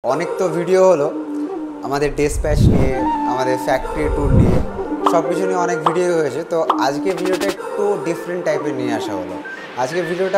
অনেক তো ভিডিও হলো আমাদের ডেসপ্যাচ নিয়ে, আমাদের ফ্যাক্টরি ট্যুর নিয়ে, সব কিছু নিয়ে অনেক ভিডিও হয়েছে। তো আজকে ভিডিওটা একটু ডিফারেন্ট টাইপের নিয়ে আসা হলো। আজকে ভিডিওটা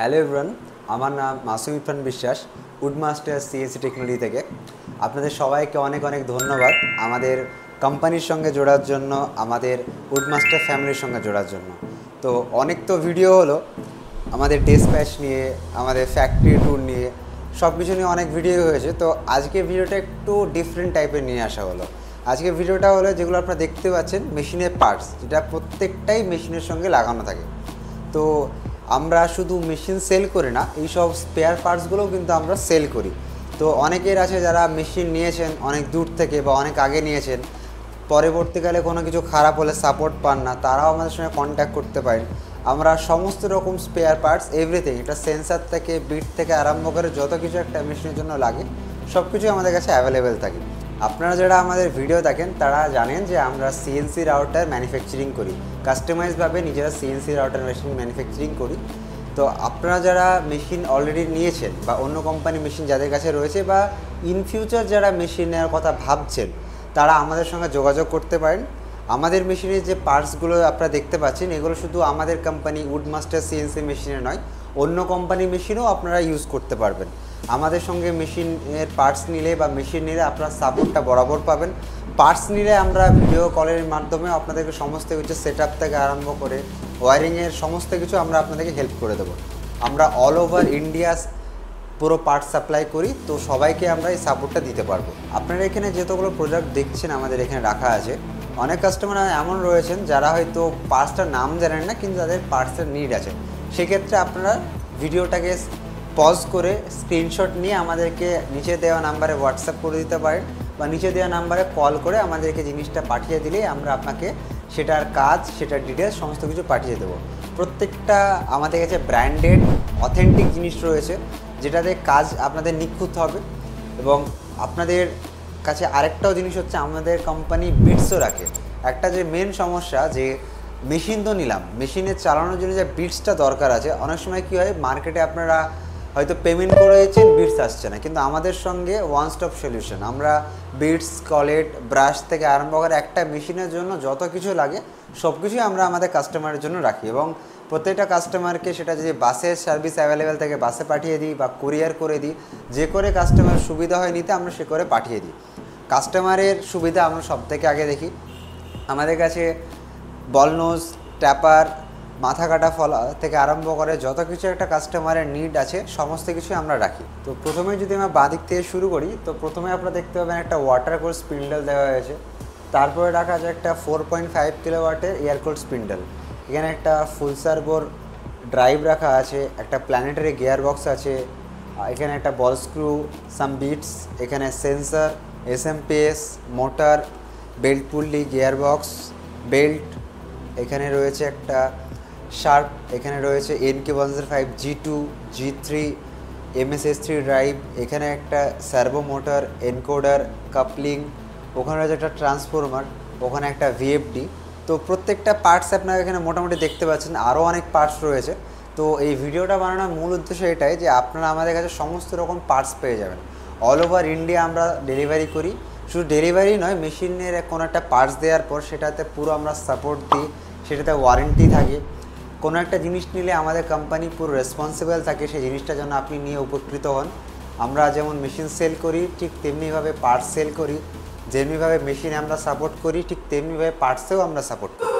হ্যালো এভরিওয়ান, আমার নাম মাসুম ইরফান বিশ্বাস, উডমাস্টার সিএসসি টেকনোলজি থেকে। আপনাদের সবাইকে অনেক অনেক ধন্যবাদ আমাদের কোম্পানির সঙ্গে জোড়ার জন্য, আমাদের উডমাস্টার ফ্যামিলির সঙ্গে জোড়ার জন্য। তো অনেক তো ভিডিও হলো আমাদের ডেসপ্যাচ নিয়ে, আমাদের ফ্যাক্টরি ট্যুর নিয়ে, সব কিছু নিয়ে অনেক ভিডিও হয়েছে। তো আজকে ভিডিওটা একটু ডিফারেন্ট টাইপের নিয়ে আসা হলো। আজকে ভিডিওটা হলো যেগুলো আপনারা দেখতে পাচ্ছেন মেশিনের পার্টস, যেটা প্রত্যেকটাই মেশিনের সঙ্গে লাগানো থাকে। তো আমরা শুধু মেশিন সেল করি না, এই সব স্পেয়ার পার্টসগুলোও কিন্তু আমরা সেল করি। তো অনেকের আছে যারা মেশিন নিয়েছেন অনেক দূর থেকে বা অনেক আগে নিয়েছেন, পরবর্তীকালে কোনো কিছু খারাপ হলে সাপোর্ট পান না, তারাও আমাদের সঙ্গে কন্ট্যাক্ট করতে পারেন। আমরা সমস্ত রকম স্পেয়ার পার্টস, এভরিথিং, এটা সেন্সার থেকে বিট থেকে আরম্ভ করে যত কিছু একটা মেশিনের জন্য লাগে সব কিছুই আমাদের কাছে অ্যাভেলেবেল থাকে। আপনারা যারা আমাদের ভিডিও দেখেন তারা জানেন যে আমরা সিএনসি রাউটার ম্যানুফ্যাকচারিং করি, কাস্টমাইজভাবে নিজেরা সিএনসি রাউটার মেশিন ম্যানুফ্যাকচারিং করি। তো আপনারা যারা মেশিন অলরেডি নিয়েছেন বা অন্য কোম্পানি মেশিন যাদের কাছে রয়েছে বা ইন ফিউচার যারা মেশিন নেওয়ার কথা ভাবছেন, তারা আমাদের সঙ্গে যোগাযোগ করতে পারেন। আমাদের মেশিনের যে পার্টসগুলো আপনারা দেখতে পাচ্ছেন, এগুলো শুধু আমাদের কোম্পানি উডমাস্টার সিএনসি মেশিনে নয়, অন্য কোম্পানি মেশিনও আপনারা ইউজ করতে পারবেন। আমাদের সঙ্গে মেশিনের পার্টস নিলে বা মেশিন নিলে আপনারা সাপোর্টটা বরাবর পাবেন। পার্টস নিলে আমরা ভিডিও কলের মাধ্যমে আপনাদেরকে সমস্ত কিছু সেট আপ থেকে আরম্ভ করে ওয়ারিংয়ের সমস্ত কিছু আমরা আপনাদেরকে হেল্প করে দেবো। আমরা অল ওভার ইন্ডিয়া পুরো পার্টস সাপ্লাই করি, তো সবাইকে আমরা এই সাপোর্টটা দিতে পারবো। আপনারা এখানে যতগুলো প্রোডাক্ট দেখছেন আমাদের এখানে রাখা আছে, অনেক কাস্টমার এমন রয়েছেন যারা হয়তো পার্টসটার নাম জানেন না, কিন্তু তাদের পার্টসের নিড আছে। সেক্ষেত্রে আপনারা ভিডিওটাকে পজ করে স্ক্রিনশট নিয়ে আমাদেরকে নিচে দেওয়া নাম্বারে হোয়াটসঅ্যাপ করে দিতে পারেন, বা নিচে দেওয়া নাম্বারে কল করে আমাদেরকে জিনিসটা পাঠিয়ে দিলেই আমরা আপনাকে সেটার কাজ, সেটার ডিটেলস সমস্ত কিছু পাঠিয়ে দেবো। প্রত্যেকটা আমাদের কাছে ব্র্যান্ডেড অথেন্টিক জিনিস রয়েছে, যেটাতে কাজ আপনাদের নিখুঁত হবে। এবং আপনাদের কাছে আরেকটাও জিনিস হচ্ছে, আমাদের কোম্পানি বিটসও রাখে। একটা যে মেন সমস্যা, যে মেশিন তো নিলাম, মেশিনে চালানোর জন্য যে বিটসটা দরকার আছে, অনেক সময় কী হয়, মার্কেটে আপনারা হয়তো পেমেন্ট করে দিয়েছেন, বিটস আসছে না। কিন্তু আমাদের সঙ্গে ওয়ান স্টপ সলিউশন, আমরা বিটস, কলেট, ব্রাশ থেকে আরম্ভ করে একটা মেশিনের জন্য যত কিছু লাগে সব কিছুই আমরা আমাদের কাস্টমারের জন্য রাখি। এবং প্রত্যেকটা কাস্টমারকে সেটা যদি বাসের সার্ভিস অ্যাভেলেবেল থাকে বাসে পাঠিয়ে দিই, বা কুরিয়ার করে দিই, যে করে কাস্টমার সুবিধা হয় নিতে আমরা সে করে পাঠিয়ে দিই। কাস্টমারের সুবিধা আমরা সব থেকে আগে দেখি। আমাদের কাছে বলনোজ, ট্যাপার, মাথা কাটা ফলা থেকে আরম্ভ করে যত কিছু একটা কাস্টমারের নিড আছে সমস্ত কিছুই আমরা রাখি। তো প্রথমে যদি আমরা বাঁ দিক থেকে শুরু করি, তো প্রথমে আপনারা দেখতে পাবেন একটা ওয়াটার কোল্ড স্পিন্ডেল দেওয়া হয়েছে। তারপরে রাখা আছে একটা 4.5 কিলোওয়াটের এয়ার কোল্ড স্পিন্ডেল। এখানে একটা ফুল সার্ভোর ড্রাইভ রাখা আছে, একটা প্ল্যানেটারি গিয়ার বক্স আছে, এখানে একটা বল স্ক্রু, সাম বিটস, এখানে sensor, SMPS, motor, belt pulley, gear box, belt, এখানে রয়েছে একটা শার্প, এখানে রয়েছে NK105 G2, G3, MSS3 drive, এখানে একটা সার্ভো মোটর, এনকোডার, কাপলিং, ওখানে রয়েছে একটা ট্রান্সফরমার, ওখানে একটা VFD। তো প্রত্যেকটা পার্টস আপনারা এখানে মোটামুটি দেখতে পাচ্ছেন, আরও অনেক পার্টস রয়েছে। তো এই ভিডিওটা বানানোর মূল উদ্দেশ্য এটাই যে আপনারা আমাদের কাছে সমস্ত রকম পার্টস পেয়ে যাবেন। অল ওভার ইন্ডিয়া আমরা ডেলিভারি করি। শুধু ডেলিভারি নয়, মেশিনের কোনো একটা পার্টস দেওয়ার পর সেটাতে পুরো আমরা সাপোর্ট দিই, সেটাতে ওয়ারেন্টি থাকে। কোনো একটা জিনিস নিলে আমাদের কোম্পানি পুরো রেসপন্সিবল থাকে সেই জিনিসটা যেন আপনি নিয়ে উপকৃত হন। আমরা যেমন মেশিন সেল করি ঠিক তেমনিভাবে পার্টস সেল করি, যেমনিভাবে মেশিনে আমরা সাপোর্ট করি ঠিক তেমনিভাবে পার্টসেও আমরা সাপোর্ট করি।